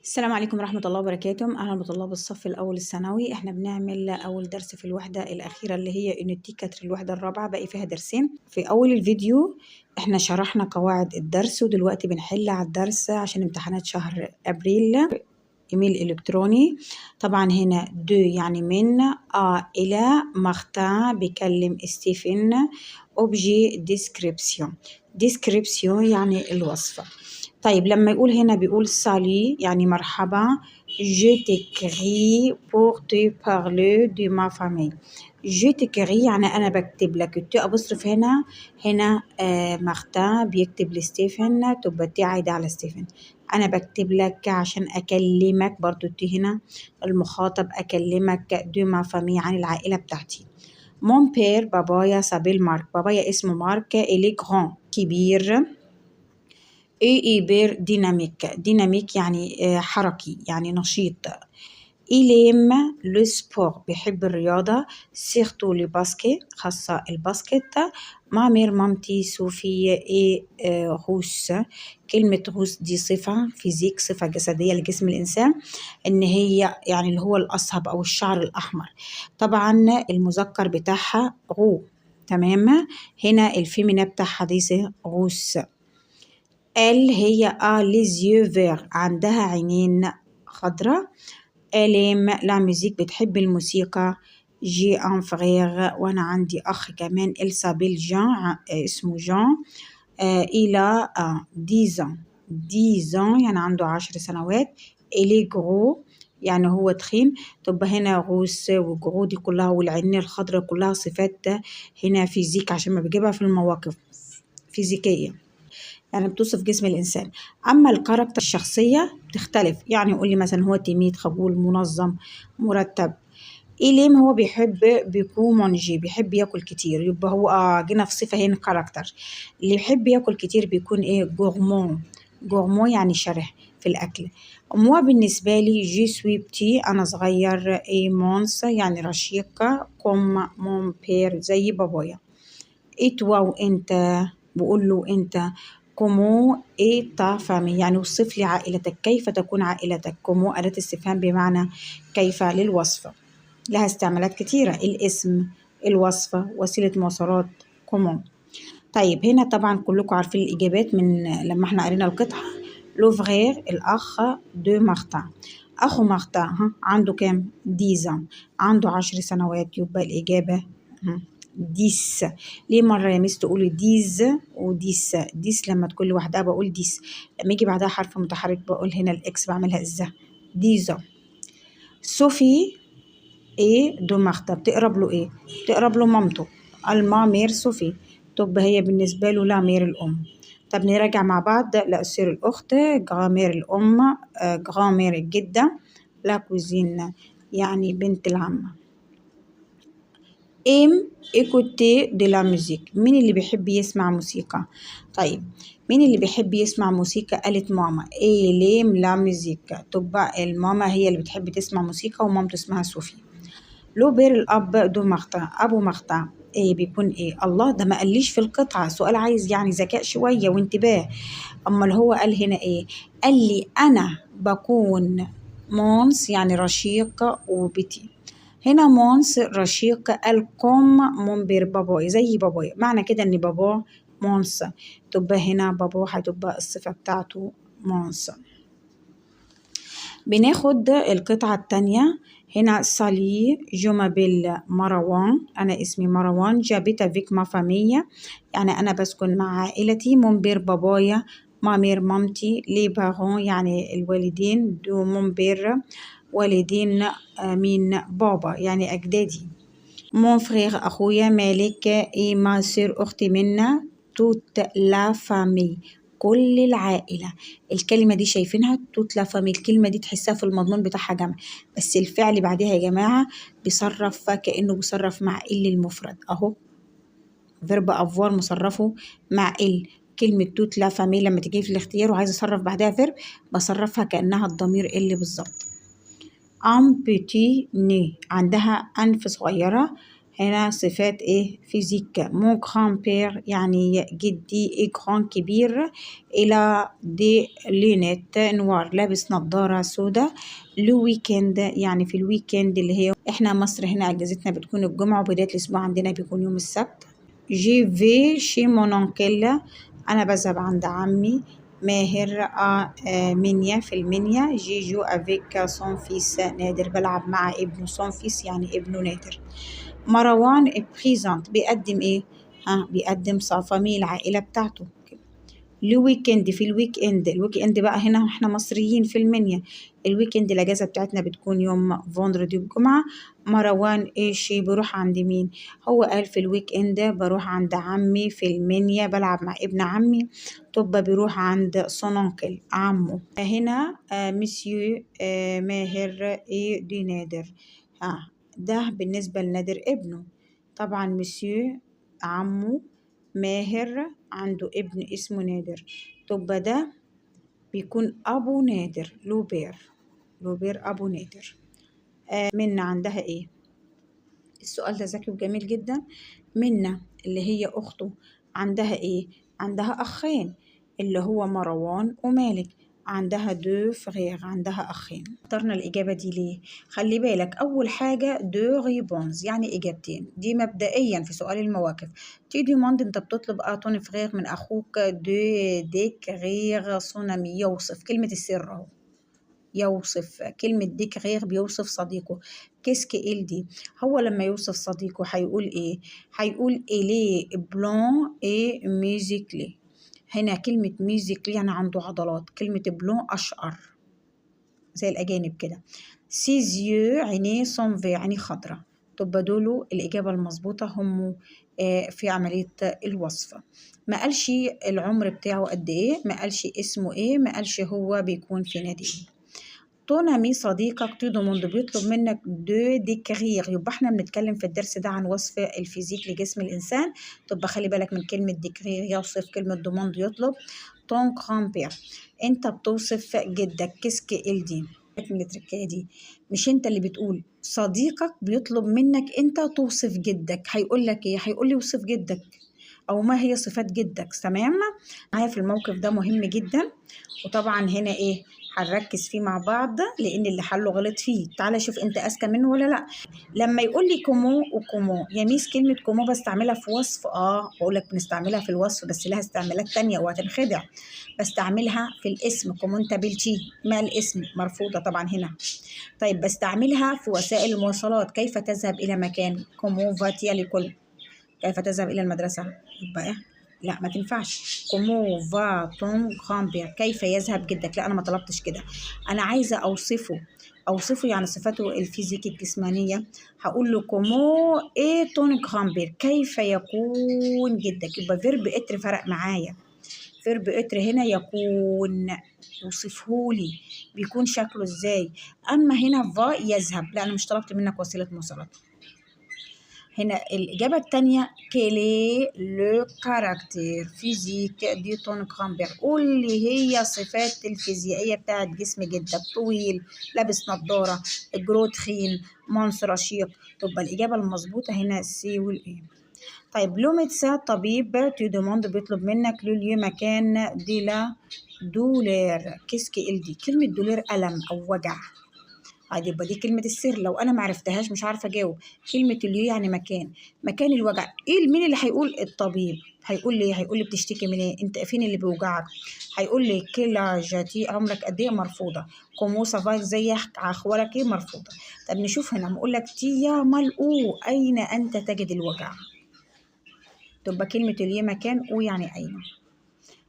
السلام عليكم ورحمة الله وبركاته. أهلا بطلاب الصف الأول الثانوي. احنا بنعمل أول درس في الوحدة الأخيرة اللي هي يونت 4 الوحدة الرابعة، باقي فيها درسين. في أول الفيديو احنا شرحنا قواعد الدرس، ودلوقتي بنحل على الدرس عشان امتحانات شهر أبريل. إيميل إلكتروني. طبعا هنا دو يعني من، إلى، مارتن بيكلم ستيفن، أوبجي ديسكريبسيون يعني الوصفة. طيب لما يقول هنا بيقول سالي يعني مرحبا، je t'écris pour te parler de ma famille. je t'écris يعني أنا بكتب لك. التو أبصرف هنا مارتن بيكتب لستيفن، تبقى تي عايدة على ستيفن. أنا بكتب لك عشان أكلمك، برضو التي هنا المخاطب، أكلمك دو ما فامي عن العائلة بتاعتي. مون بير بابايا سابيل مارك، بابايا اسمه مارك، إلي غران كبير، إيبر ديناميك يعني حركي يعني نشيط. إليم لو سبور بيحب الرياضة، سيرتو لو باسكت خاصة الباسكت. مامير مامتي صوفي روس. كلمة روس دي صفة فيزيك، صفة جسدية لجسم الإنسان، إن هي يعني اللي هو الأصهب أو الشعر الأحمر. طبعا المذكر بتاعها رو، تمام. هنا الفيمينا بتاعها دي روس. هي les yeux verts عندها عينين خضراء. أليم لا ميوزيك بتحب الموسيقى. جي ان فغير وأنا عندي أخ كمان، إلسابيل جان اسمه جان. إلى 10 يعني عنده 10 سنوات. إلي جرو يعني هو تخين. طب هنا غوس وجرو دي كلها والعينين الخضراء كلها صفات هنا فيزيك، عشان ما بجيبها في المواقف فيزيكية، يعني بتوصف جسم الإنسان. أما الكاركتر الشخصية بتختلف، يعني يقول لي مثلا هو تيميد، خجول، منظم، مرتب. إليم هو بيكون منجي، بيحب ياكل كتير، يبقى هو جينا في صفة هنا كاركتر. اللي يحب ياكل كتير بيكون جورمون يعني شره في الأكل. موا بالنسبة لي جي سوي بتي أنا صغير، مونس يعني رشيقة، كوم مون بير زي بابايا. إتوا وإنت بقول له أنت. كومو إيه تا فامي يعني وصف لي عائلتك، كيف تكون عائلتك. كومو أداة استفهام بمعنى كيف للوصف، لها استعمالات كتيرة، الاسم، الوصفة، وسيلة مواصلات. كومو. طيب هنا طبعا كلكم عارفين الإجابات من لما احنا قرينا القطعة. لوفغير الأخ دو مارتن، أخو مارتن عنده كام؟ 10 عنده 10 سنوات، يبقى الإجابة 10. ليه مرة يا مس تقولي 10 و10 لما تكون لوحدها بقول 10، لما يجي بعدها حرف متحرك بقول هنا الإكس بعملها إزاي 10. صوفي دو مارتن بتقرب له إيه؟ بتقرب له مامته، المامير صوفي، طب هي بالنسبة له لا مير الأم. طب نراجع مع بعض. لا سير الأخت، جرامير الأم، جرامير الجدة، لا كوزين يعني بنت العمة. écouter de la musique، مين اللي بيحب يسمع موسيقى؟ طيب مين اللي بيحب يسمع موسيقى؟ قالت ماما. ليم لا ميوزيك، تبقى الماما هي اللي بتحب تسمع موسيقى، ومامته اسمها صوفي. لو بير الأب دو مختار، أبو مختار بيكون الله، ده ما قاليش في القطعة، سؤال عايز يعني ذكاء شوية وانتباه. أما اللي هو قال هنا قال لي أنا بكون مونس يعني رشيق وبتي. هنا مونس رشيق، الكم منبر باباي زي باباي، معنى كده ان بابا مونس، تبقى هنا بابا هتبقى الصفة بتاعته مونس. بناخد القطعة التانية. هنا سالي جومابيل مروان، أنا اسمي مروان، جابت فيك ما فامية يعني أنا بسكن مع عائلتي. منبر بابايا، مامير مامتي، لي بارون يعني الوالدين، دو منبر والدين مين بابا يعني أجدادي. مون فريغ أخويا مالك، ما سير أختي منا، توت لا فامي كل العائلة. الكلمة دي شايفينها توت لا فامي، الكلمة دي تحسها في المضمون بتاعها جمع، بس الفعل بعدها يا جماعة بيصرف كأنه بيصرف مع المفرد أهو، فيرب أفوار مصرفه مع كلمة توت لا فامي لما تجي في الاختيار وعايزة أصرف بعدها فيرب بصرفها كأنها الضمير بالظبط. بيتي ني عندها أنف صغيرة. هنا صفات ايه فيزيك. مون غران بير يعني جدي إكران كبير، إلى دي لينيت نوار لابس نظارة سودا. لو ويكند يعني في الويكند اللي هي احنا مصر هنا اجازتنا بتكون الجمعة، وبداية الأسبوع عندنا بيكون يوم السبت. جي في شي مون أونكل أنا بذهب عند عمي. ماهر منيا في المنيا. جي جو افيك سون فيس نادر بلعب مع ابنه. سون فيس يعني ابنه نادر. مروان بريزنت بيقدم ايه؟ بيقدم صافامي العائلة بتاعته. الويكند في الويك اند. الويك اند بقى هنا احنا مصريين في المنيا، الويك اند الاجازه بتاعتنا بتكون يوم فوندردي الجمعه. مروان ايش بيروح عند مين؟ هو قال في الويك اند بروح عند عمي في المنيا بلعب مع ابن عمي. طب بيروح عند سونونكل عمه. هنا مسيو ماهر ايه دي نادر. ده بالنسبه لنادر ابنه. طبعا مسيو عمه ماهر عنده ابن اسمه نادر. طب ده بيكون أبو نادر لوبير. لوبير أبو نادر. منا عندها إيه؟ السؤال ده ذكي وجميل جدا. منا اللي هي أخته عندها إيه؟ عندها أخين اللي هو مروان ومالك. عندها دو فغير، عندها أخين. اخترنا الإجابة دي ليه؟ خلي بالك أول حاجة دو ريبونز يعني إجابتين، دي مبدئيا في سؤال المواقف. تي دوموند أنت بتطلب أتون فغير من أخوك دو ديك غير صونامي يوصف كلمة السر أهو. يوصف كلمة ديك غير بيوصف صديقه. كيسك إل دي هو لما يوصف صديقه هيقول إيه؟ هيقول إليه بلون إي ميوزيكلي. هنا كلمة ميوزيكلي يعني عنده عضلات، كلمة بلون أشقر زي الأجانب كده. سيزيو عينيه سون في يعني خضرة. طب دول الإجابة المظبوطة هم في عملية الوصف. ما قالش العمر بتاعه قد إيه، ما قالش اسمه إيه، ما قالش هو بيكون في نادي إيه. طون امي صديقك تو دوموند بيطلب منك دو ديكرير. يبقى احنا بنتكلم في الدرس ده عن وصف الفيزيك لجسم الانسان. تبقى خلي بالك من كلمه ديكرير يوصف، كلمه دوموند يطلب. طون كرامبير انت بتوصف جدك. كيسك ال دي من التركية دي مش انت اللي بتقول، صديقك بيطلب منك انت توصف جدك. هيقول لك ايه؟ هيقول لي وصف جدك او ما هي صفات جدك. تمام معايا في الموقف ده مهم جدا. وطبعا هنا ايه هنركز فيه مع بعض لان اللي حله غلط فيه. تعالى شوف انت اذكى منه ولا لا. لما يقول لي كومو وكومو يا ميس كلمه كومو بستعملها في وصف، بقول لك بنستعملها في الوصف بس لها استعمالات تانية وهتنخدع. بستعملها في الاسم كومونتابيلتي، ما الاسم مرفوضه طبعا هنا. طيب بستعملها في وسائل المواصلات، كيف تذهب الى مكان؟ كومو فاتيا لكل. كيف تذهب الى المدرسه؟ يبقى إيه؟ لا ما تنفعش. كومو فا تون غامبير كيف يذهب جدك؟ لا انا ما طلبتش كده، انا عايزه اوصفه. اوصفه يعني صفاته الفيزيكيه الجسمانيه. هقول له كومو ايه تون غامبير كيف يكون جدك. يبقى فيرب اتر فرق معايا. فيرب اتر هنا يكون، يوصفهولي بيكون شكله ازاي. اما هنا فا يذهب، لا انا مش طلبت منك وسيله مواصلات. هنا الإجابة التانية كيلي لو كاركتير فيزيك دي تون غامبير. قول لي هي صفات الفيزيائية بتاعت جسم جدك. طويل، لابس نظارة، جرو تخين، منص رشيق. تبقى الإجابة المظبوطة هنا سي والإيه. طيب لو ميدسا طبيب تو دوموند بيطلب منك لو ليو مكان دي لا دولير. كيسكي ال دي كلمة دولير ألم أو وجع. يبقى دي كلمة السر، لو أنا معرفتهاش مش عارفة أجاوب. كلمة اللي يعني مكان، مكان الوجع. إيه مين اللي هيقول؟ الطبيب. هيقول لي بتشتكي من إيه؟ أنت فين اللي بيوجعك؟ هيقول لي كلا جاتي عمرك قد إيه؟ مرفوضة. كومو سافاك زيك أخبارك إيه؟ مرفوضة. طب نشوف هنا بقول لك تيا ملقو أين أنت تجد الوجع. تبقى كلمة اللي مكان أو يعني أين.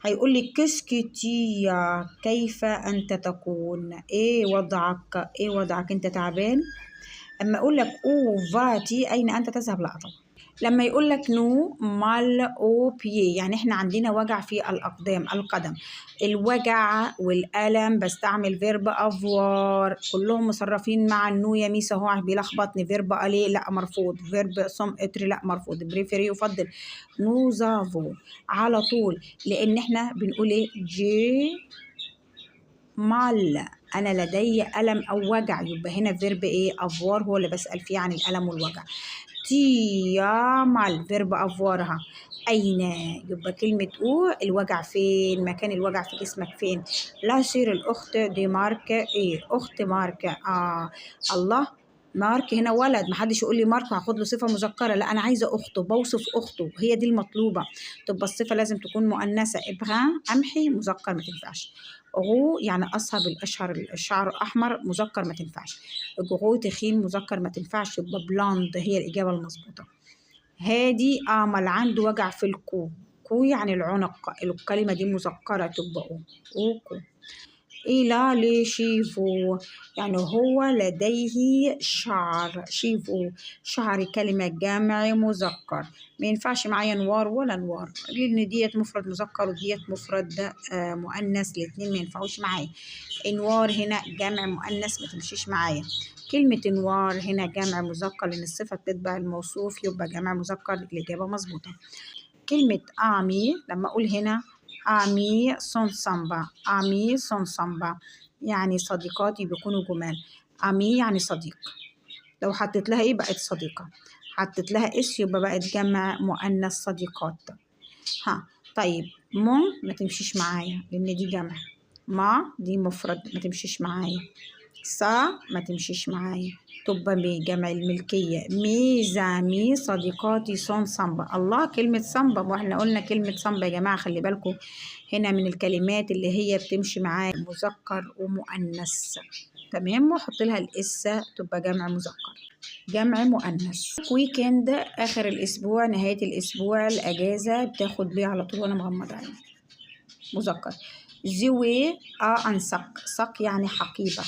هيقول لي كسكتيا كيف أنت تكون؟ إيه وضعك؟ إيه وضعك؟ أنت تعبان؟ أما أقول لك أو فاتي أين أنت تذهب؟ لا طبعا. لما يقول لك نو مال أو بي يعني إحنا عندنا وجع في الأقدام القدم. الوجع والألم بستعمل فيرب أفوار، كلهم مصرفين مع النو يا ميسا. هو بيلخبطني. فيرب ألي لا مرفوض. فيرب سوم إتري لا مرفوض. بريفيري يفضل. نو زافو على طول لأن إحنا بنقول إيه جي مال أنا لدي ألم أو وجع. يبقى هنا فيرب إيه أفوار هو اللي بسأل فيه عن الألم والوجع. تعمل فيرب افوارها أين. يبقى كلمة أو الوجع فين، مكان الوجع في جسمك فين. لا سير الأخت دي مارك إيه، أخت مارك. الله، مارك هنا ولد، محدش يقول لي مارك هاخد له صفة مذكرة، لا أنا عايزة أخته، بوصف أخته، هي دي المطلوبة. تبقى الصفة لازم تكون مؤنثة. إبغام أمحي مذكر ما تنفعش. غو يعني أصهب الشعر الأحمر مذكر ما تنفعش. غو تخين مذكر ما تنفعش. يبقى بلاند هي الإجابة المظبوطة. هادي أعمل عنده وجع في الكو. كو يعني العنق، الكلمة دي مذكرة تبقى أوكو. إلى لشيفو يعني هو لديه شعر. شيفو شعر كلمة جمع مذكر، ما ينفعش معايا نوار ولا نوار، لأن ديت مفرد مذكر وديت مفرد مؤنث، الاتنين ما ينفعوش معايا. نوار هنا جمع مؤنث ما تمشيش معايا. كلمة نوار هنا جمع مذكر لأن الصفة بتتبع الموصوف، يبقى جمع مذكر، الإجابة مظبوطة. كلمة آمي لما أقول هنا آمي سون سامبا، آمي سون سامبا يعني صديقاتي بيكونوا جمال. آمي يعني صديق، لو حطيت لها إيه بقت صديقة، حطيت لها إس يبقى بقت جمع مؤنث صديقات. طيب مون ما تمشيش معايا لأن دي جمع، ما دي مفرد ما تمشيش معايا، سا ما تمشيش معايا، تبقى بجمع الملكية. ميزامي صديقاتي سون سامبا. الله، كلمة سامبا، واحنا قلنا كلمة سامبا يا جماعة، خلي بالكم هنا من الكلمات اللي هي بتمشي معايا مذكر ومؤنث. تمام، واحط لها الاس تبقى جمع مذكر جمع مؤنث. ويكند اخر الاسبوع، نهاية الاسبوع، الاجازة، بتاخد ليه على طول وانا مغمضة عيني مذكر. زوي انسق، سق يعني حقيبة،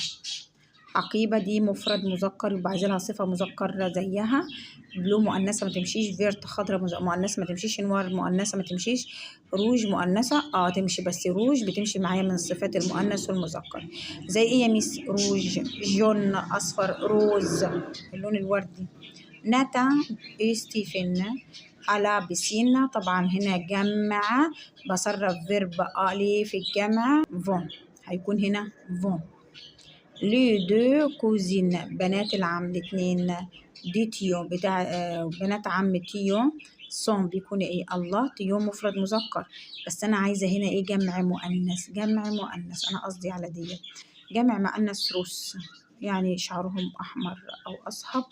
حقيبة دي مفرد مذكر يبقى عايزة لها صفة مذكرة زيها. بلو مؤنثة ما تمشيش، فيرت خضرة مؤنثة ما تمشيش، نوار مؤنثة ما تمشيش، روج مؤنثة تمشي، بس روج بتمشي معايا من صفات المؤنث والمذكر. زي ايه يا ميس؟ روج، جون اصفر، روز اللون الوردي. ناتا ستيفن على بسين، طبعا هنا جمع، بصرف فيرب الي في الجمع فون، هيكون هنا فون. لي دو كوزين بنات العم الاتنين، دي تيو بتاع بنات عم تيو، سون بيكون ايه؟ الله، تيو مفرد مذكر، بس انا عايزه هنا ايه؟ جمع مؤنث، جمع مؤنث، انا قصدي على دي جمع مؤنث. روس يعني شعرهم احمر او اصحب،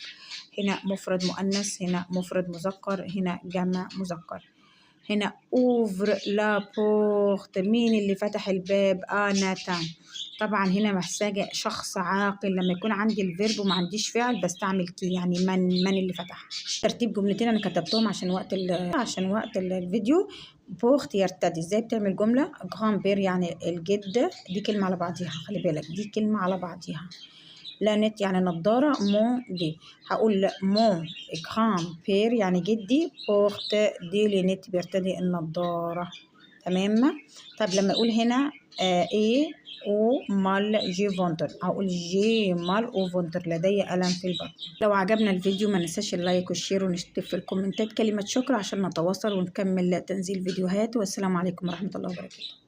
هنا مفرد مؤنث، هنا مفرد مذكر، هنا جمع مذكر. هنا اوفر لا بورت، مين اللي فتح الباب؟ ناتان. طبعا هنا محتاجة شخص عاقل، لما يكون عندي الفيرب وما عنديش فعل بستعمل كي، يعني من اللي فتح. ترتيب جملتين انا كتبتهم عشان وقت الفيديو. بورت يرتدي، ازاي بتعمل جملة؟ جران بير يعني الجد، دي كلمة على بعضيها، خلي بالك دي كلمة على بعضيها. لانت يعني نضارة، مون دي، هقول مون جران بير يعني جدي، بورت دي لانت بيرتدي النضارة. تمام. طب لما اقول هنا ايه او مال جي فونتر، هقول جي مال او فونتر، لدي ألم في البطن. لو عجبنا الفيديو ما ننساش اللايك والشير ونكتب في الكومنتات كلمة شكر عشان نتواصل ونكمل تنزيل فيديوهات. والسلام عليكم ورحمة الله وبركاته.